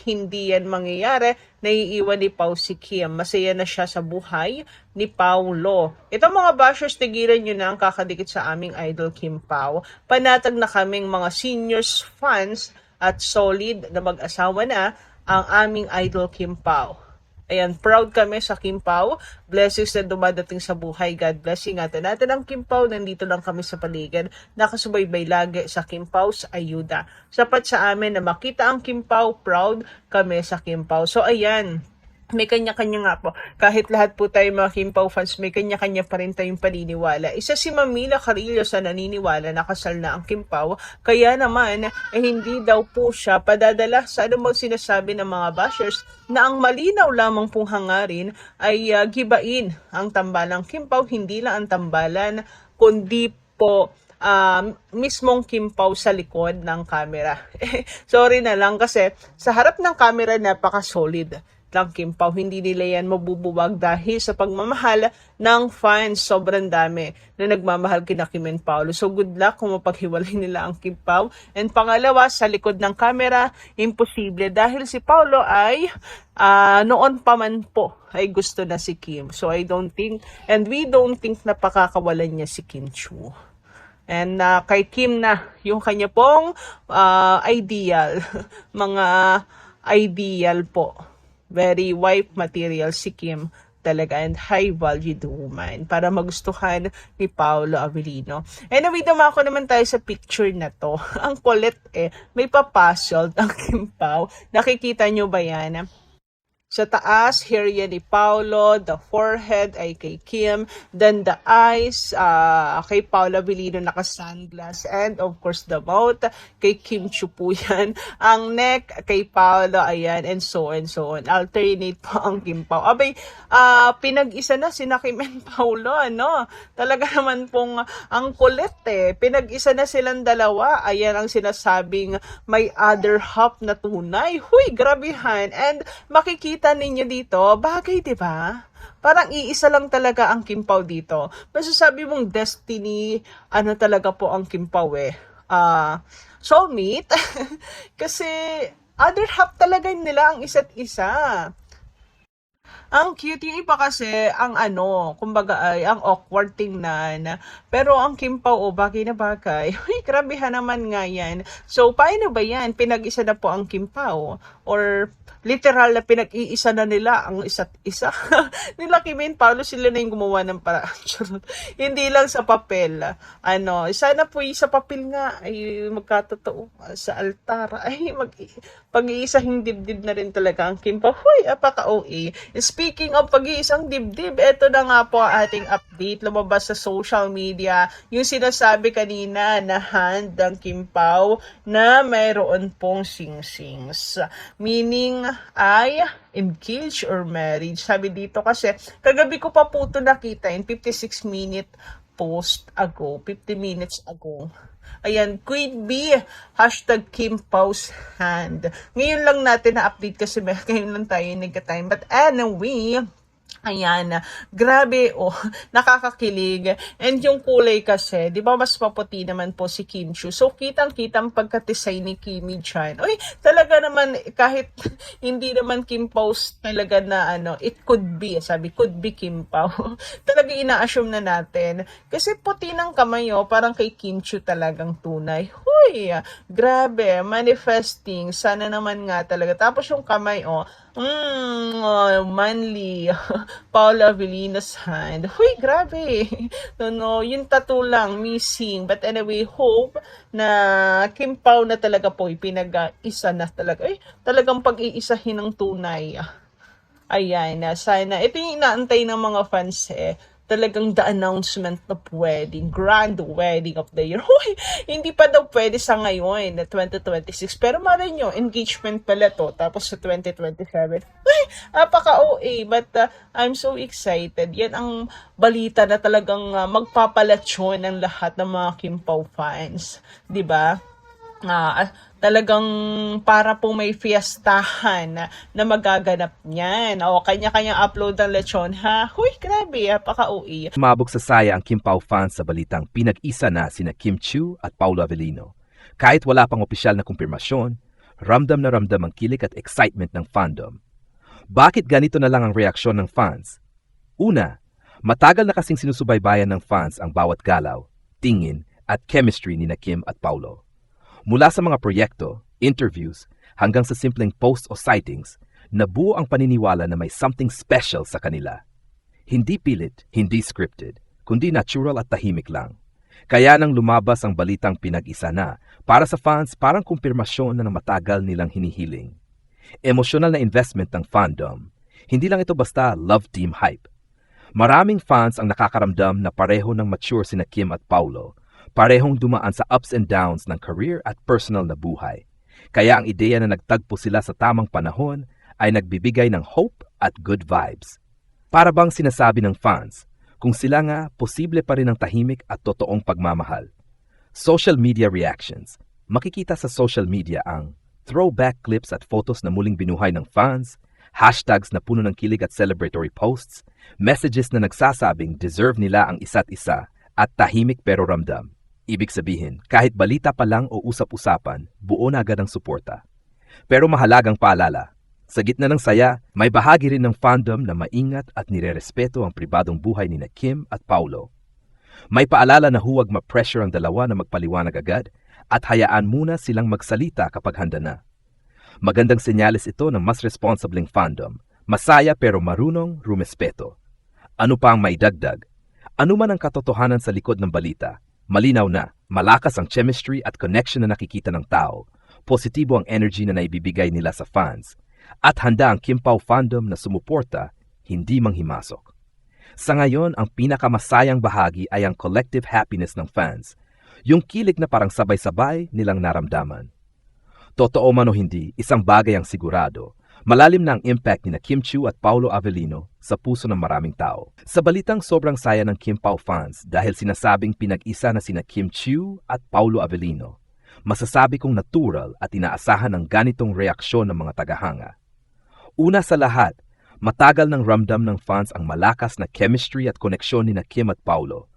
Hindi yan mangyayari, naiiwan ni Pao si Kim. Masaya na siya sa buhay ni Paulo. Ito mga bashers, tigilan nyo na ang kakadikit sa aming idol Kim Pao. Panatag na kaming mga seniors fans at solid na mag-asawa na ang aming idol Kim Pao. Ayan, proud kami sa Kim Pao. Blessings na dumadating sa buhay. God bless. Ingatan natin ang Kim Pao. Nandito lang kami sa paligid. Nakasubaybay lagi sa Kim Pao's ayuda. Sapat sa amin na makita ang Kim Pao. Proud kami sa Kim Pao. So, ayan. May kanya-kanya nga po. Kahit lahat po tayo mga Kim Pao fans, may kanya-kanya pa rin tayong paniniwala. Isa si Mamila Carillo sa naniniwala na kasal na ang Kim Pao. Kaya naman, hindi daw po siya padadala sa anumang sinasabi ng mga bashers na ang malinaw lamang pong hangarin ay gibain ang tambalang Kim Pao. Hindi lang ang tambalan, kundi po mismong Kim Pao sa likod ng camera. Sorry na lang kasi sa harap ng camera napaka-solid lang Kim Pao. Hindi nila yan mabubuwag dahil sa pagmamahal ng fans. Sobrang dami na nagmamahal kina Kim and Paolo. So good luck kung mapaghiwalay nila ang Kim Pao. And pangalawa, sa likod ng camera, imposible dahil si Paolo ay noon pa man po ay gusto na si Kim. So I don't think, and we don't think na pakakawalan niya si Kim Chiu. And kay Kim na, yung kanya pong ideal, mga ideal po. Very wife material si Kim talaga and high-valued woman para magustuhan ni Paolo Avellino. Anyway, dumako naman tayo sa picture na to. Ang kulit may papasol ang Kim Pao. Nakikita nyo ba yan? Sa taas, hair yan ni Paolo, the forehead ay kay Kim, then the eyes, kay Paolo Avellino naka-sunglass, and of course the mouth, kay Kim Chiu po yan. Ang neck, kay Paolo, ayan, and so on, so on. Alternate po ang Kim Pao. Abay, pinag-isa na sina Kim and Paolo, ano? Talaga naman pong ang kulit Pinag-isa na silang dalawa. Ayan ang sinasabing may other half na tunay. Huy, grabihan. And makikita ninyo dito, bagay 'di ba? Parang iisa lang talaga ang Kim Pao dito. Masasabi mong destiny, ano talaga po ang Kim Pao soulmate. Kasi other half talaga nila ang isa't isa. Ang cute yung iba kasi, ang kumbaga ay, ang awkward tingnan. Pero ang Kim Pao, bagay na bagay. Uy, grabehan naman nga yan. So, paano ba yan? Pinag-isa na po ang Kim Pao? Or literal na pinag-iisa na nila ang isa't isa? Nila Kim and Paolo, sila na yung gumawa ng paraan. Hindi lang sa papel. Sana po sa papel nga ay magkatotoo sa altar. Ay, pag-iisang dibdib na rin talaga ang Kim Pao. Huy, apaka-OA. Speaking of pag-iisang dibdib, eto na nga po ating update. Lumabas sa social media yung sinasabi kanina na hand ng Kim Pao na mayroon pong sing-sings. Meaning ay engaged or married. Sabi dito kasi, kagabi ko pa po ito nakita in 56-minute post ago, 50 minutes ago. Ayan, Queen B, hashtag Kim Pao's hand. Ngayon lang natin na-update kasi ngayon lang tayo nagka-time. But anyway, ayan, grabe, nakakakilig. And yung kulay kasi, di ba mas maputi naman po si Kim Chiu. So, kitang-kitang pagkatisay ni Kimi Chan. Uy, talaga naman, kahit hindi naman Kim Pao's talaga na it could be, sabi, could be Kim Pao. Talaga ina-assume na natin. Kasi puti ng kamay, parang kay Kim Chiu talagang tunay. Huy, grabe, manifesting. Sana naman nga talaga. Tapos yung kamay, manly. Paolo Avellino's hand. Huy, grabe. No, yung tattoo lang, missing. But anyway, hope na Kim Pao na talaga po, pinag-isa na talaga. Talagang pag-iisahin ng tunay. Ayan, sana. Ito yung inaantay ng mga fans talagang the announcement of wedding, grand wedding of the year. Hoy, hindi pa daw pwede sa ngayon na 2026. Pero malay nyo, engagement pala to. Tapos sa 2027. Ay, apaka-OA. But I'm so excited. Yan ang balita na talagang magpapalatsyon ng lahat ng mga Kim Pao fans. 'Di ba? Talagang para po may fiestahan na magaganap niyan. O, kanya-kanyang upload ng lechon, ha? Huy, grabe, paka-uwi. Sumabog sa saya ang Kim Pao fans sa balitang pinag-isa na sina Kim Chiu at Paulo Avellino. Kahit wala pang opisyal na kumpirmasyon, ramdam na ramdam ang kilig at excitement ng fandom. Bakit ganito na lang ang reaksyon ng fans? Una, matagal na kasing sinusubaybayan ng fans ang bawat galaw, tingin at chemistry ni na Kim at Paulo. Mula sa mga proyekto, interviews, hanggang sa simpleng posts o sightings, nabuo ang paniniwala na may something special sa kanila. Hindi pilit, hindi scripted, kundi natural at tahimik lang. Kaya nang lumabas ang balitang pinag-isa na, para sa fans parang kumpirmasyon na matagal nilang hinihiling. Emosyonal na investment ng fandom. Hindi lang ito basta love team hype. Maraming fans ang nakakaramdam na pareho ng mature sina Kim at Paulo, parehong dumaan sa ups and downs ng career at personal na buhay. Kaya ang ideya na nagtagpo sila sa tamang panahon ay nagbibigay ng hope at good vibes. Para bang sinasabi ng fans, kung sila nga, posible pa rin ang tahimik at totoong pagmamahal. Social media reactions. Makikita sa social media ang throwback clips at photos na muling binuhay ng fans, hashtags na puno ng kilig at celebratory posts, messages na nagsasabing deserve nila ang isa't isa at tahimik pero ramdam. Ibig sabihin, kahit balita pa lang o usap-usapan, buo na agad ang suporta. Pero mahalagang paalala, sa gitna ng saya, may bahagi rin ng fandom na maingat at nirerespeto ang pribadong buhay ni na Kim at Paulo. May paalala na huwag ma-pressure ang dalawa na magpaliwanag agad at hayaan muna silang magsalita kapag handa na. Magandang senyales ito ng mas responsibleng fandom, masaya pero marunong rumespeto. Ano pa ang may dagdag? Ano man ang katotohanan sa likod ng balita, malinaw na, malakas ang chemistry at connection na nakikita ng tao, positibo ang energy na naibibigay nila sa fans, at handa ang Kim Pao fandom na sumuporta, hindi manghimasok. Sa ngayon, ang pinakamasayang bahagi ay ang collective happiness ng fans, yung kilig na parang sabay-sabay nilang naramdaman. Totoo man o hindi, isang bagay ang sigurado, malalim na ang impact ni na Kim Chiu at Paulo Avellino sa puso ng maraming tao. Sa balitang sobrang saya ng Kim Pao fans dahil sinasabing pinag-isa na sina Kim Chiu at Paulo Avellino, masasabi kong natural at inaasahan ang ganitong reaksyon ng mga tagahanga. Una sa lahat, matagal ng ramdam ng fans ang malakas na chemistry at koneksyon ni na Kim at Paulo.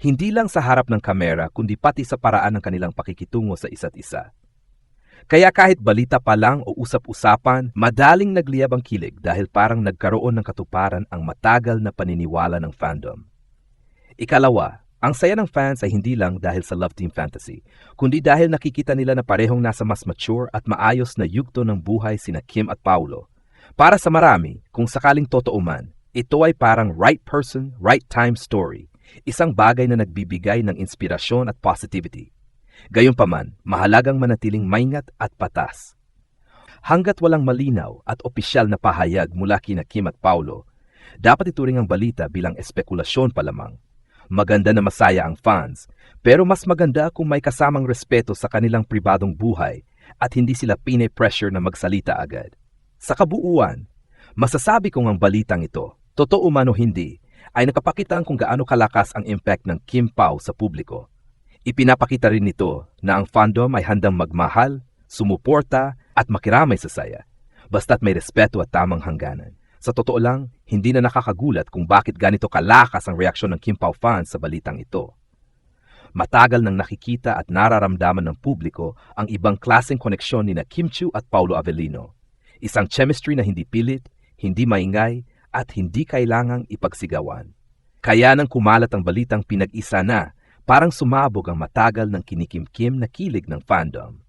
Hindi lang sa harap ng kamera kundi pati sa paraan ng kanilang pakikitungo sa isa't isa. Kaya kahit balita pa lang o usap-usapan, madaling nagliyab ang kilig dahil parang nagkaroon ng katuparan ang matagal na paniniwala ng fandom. Ikalawa, ang saya ng fans ay hindi lang dahil sa Love Team Fantasy, kundi dahil nakikita nila na parehong nasa mas mature at maayos na yugto ng buhay sina Kim at Paulo. Para sa marami, kung sakaling totoo man, ito ay parang right person, right time story, isang bagay na nagbibigay ng inspirasyon at positivity. Gayunpaman, mahalagang manatiling maingat at patas. Hanggat walang malinaw at opisyal na pahayag mula kina Kim at Paulo, dapat ituring ang balita bilang espekulasyon pa lamang. Maganda na masaya ang fans, pero mas maganda kung may kasamang respeto sa kanilang pribadong buhay at hindi sila pine-pressure na magsalita agad. Sa kabuuan, masasabi kong ang balitang ito, totoo man o hindi, ay nakapakitaan kung gaano kalakas ang impact ng Kim Pao sa publiko. Ipinapakita rin nito na ang fandom ay handang magmahal, sumuporta at makiramay sa saya, basta't may respeto at tamang hangganan. Sa totoo lang, hindi na nakakagulat kung bakit ganito kalakas ang reaksyon ng Kim Pao fans sa balitang ito. Matagal nang nakikita at nararamdaman ng publiko ang ibang klaseng koneksyon ni na Kim Chiu at Paulo Avellino. Isang chemistry na hindi pilit, hindi maingay, at hindi kailangang ipagsigawan. Kaya nang kumalat ang balitang pinag-isa na, parang sumabog ang matagal ng kinikimkim na kilig ng fandom.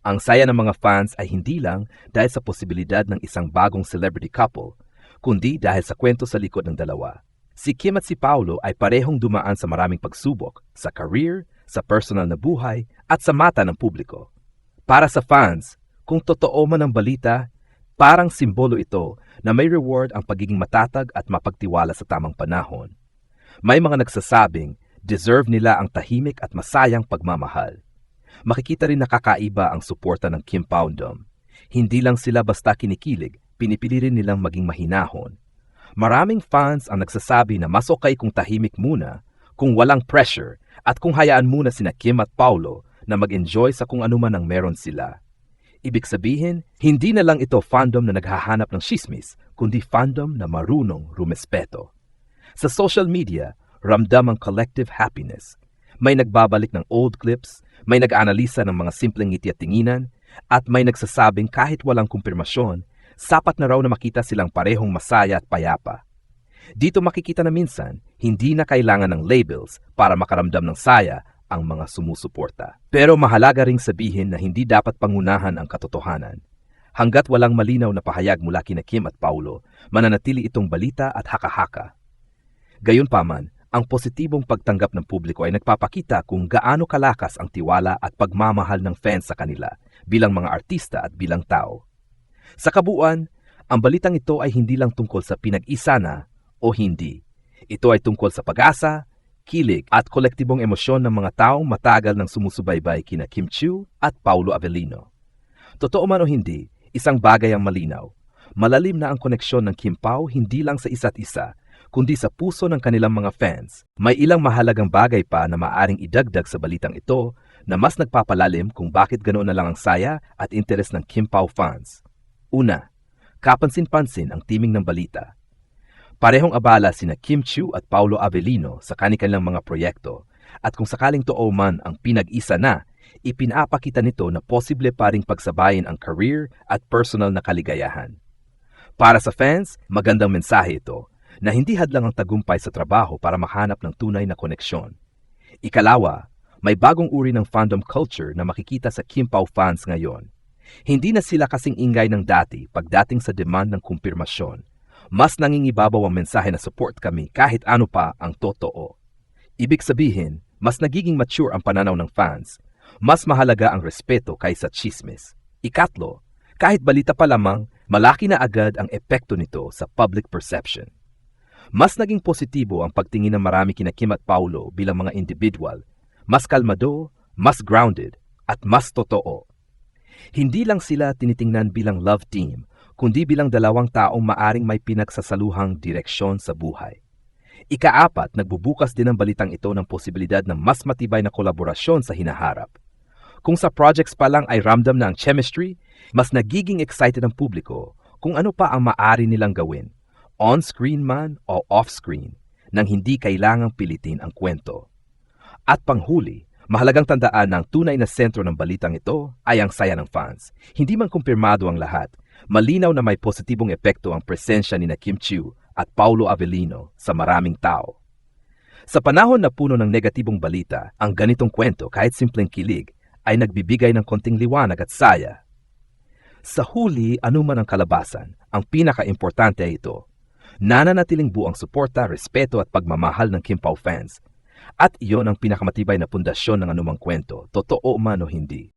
Ang saya ng mga fans ay hindi lang dahil sa posibilidad ng isang bagong celebrity couple, kundi dahil sa kwento sa likod ng dalawa. Si Kim at si Paulo ay parehong dumaan sa maraming pagsubok, sa career, sa personal na buhay, at sa mata ng publiko. Para sa fans, kung totoo man ang balita, parang simbolo ito na may reward ang pagiging matatag at mapagtiwala sa tamang panahon. May mga nagsasabing, deserve nila ang tahimik at masayang pagmamahal. Makikita rin nakakaiba ang suporta ng Kim Fandom. Hindi lang sila basta kinikilig, pinipili rin nilang maging mahinahon. Maraming fans ang nagsasabi na mas okay kung tahimik muna, kung walang pressure, at kung hayaan muna sina Kim at Paulo na mag-enjoy sa kung anuman ang meron sila. Ibig sabihin, hindi na lang ito fandom na naghahanap ng shismis, kundi fandom na marunong rumespeto. Sa social media, ramdam ang collective happiness. May nagbabalik ng old clips, may nag-analisa ng mga simpleng ngiti at tinginan, at may nagsasabing kahit walang kumpirmasyon, sapat na raw na makita silang parehong masaya at payapa. Dito makikita na minsan, hindi na kailangan ng labels para makaramdam ng saya ang mga sumusuporta. Pero mahalaga ring sabihin na hindi dapat pangunahan ang katotohanan. Hanggat walang malinaw na pahayag mula kina Kim at Paulo, mananatili itong balita at haka-haka. Gayunpaman, ang positibong pagtanggap ng publiko ay nagpapakita kung gaano kalakas ang tiwala at pagmamahal ng fans sa kanila bilang mga artista at bilang tao. Sa kabuuan, ang balitang ito ay hindi lang tungkol sa pinag-isa na o hindi. Ito ay tungkol sa pag-asa, kilig at kolektibong emosyon ng mga taong matagal nang sumusubaybay kina Kim Chiu at Paulo Avellino. Totoo man o hindi, isang bagay ang malinaw. Malalim na ang koneksyon ng Kim Pao hindi lang sa isa't isa, kundi sa puso ng kanilang mga fans. May ilang mahalagang bagay pa na maaring idagdag sa balitang ito na mas nagpapalalim kung bakit ganoon na lang ang saya at interes ng Kim Pao fans. Una, kapansin-pansin ang timing ng balita. Parehong abala sina Kim Chiu at Paulo Avellino sa kanilang mga proyekto at kung sakaling totoo man ang pinag-isa na, ipinapakita nito na posible pa ring pagsabayin ang career at personal na kaligayahan. Para sa fans, magandang mensahe ito na hindi hadlang ang tagumpay sa trabaho para makahanap ng tunay na koneksyon. Ikalawa, may bagong uri ng fandom culture na makikita sa Kim Pao fans ngayon. Hindi na sila kasing ingay ng dati pagdating sa demand ng kumpirmasyon. Mas nangingibabaw ang mensahe na support kami kahit ano pa ang totoo. Ibig sabihin, mas nagiging mature ang pananaw ng fans. Mas mahalaga ang respeto kaysa chismis. Ikatlo, kahit balita pa lamang, malaki na agad ang epekto nito sa public perception. Mas naging positibo ang pagtingin ng marami kina Kim at Paulo bilang mga individual. Mas kalmado, mas grounded, at mas totoo. Hindi lang sila tinitingnan bilang love team, kundi bilang dalawang taong maaring may pinagsasaluhang direksyon sa buhay. Ikaapat, nagbubukas din ang balitang ito ng posibilidad ng mas matibay na kolaborasyon sa hinaharap. Kung sa projects pa lang ay ramdam na ang chemistry, mas nagiging excited ang publiko kung ano pa ang maaari nilang gawin, on-screen man o off-screen, nang hindi kailangang pilitin ang kwento. At panghuli, mahalagang tandaan na ang tunay na sentro ng balitang ito ay ang saya ng fans. Hindi man kumpirmado ang lahat, malinaw na may positibong epekto ang presensya ni Kim Chiu at Paulo Avellino sa maraming tao. Sa panahon na puno ng negatibong balita, ang ganitong kwento kahit simpleng kilig ay nagbibigay ng konting liwanag at saya. Sa huli, anuman ang kalabasan, ang pinaka-importante ay ito. Nananatiling buo ang suporta, respeto at pagmamahal ng Kim Pao fans. At iyon ang pinakamatibay na pundasyon ng anumang kwento, totoo man o hindi.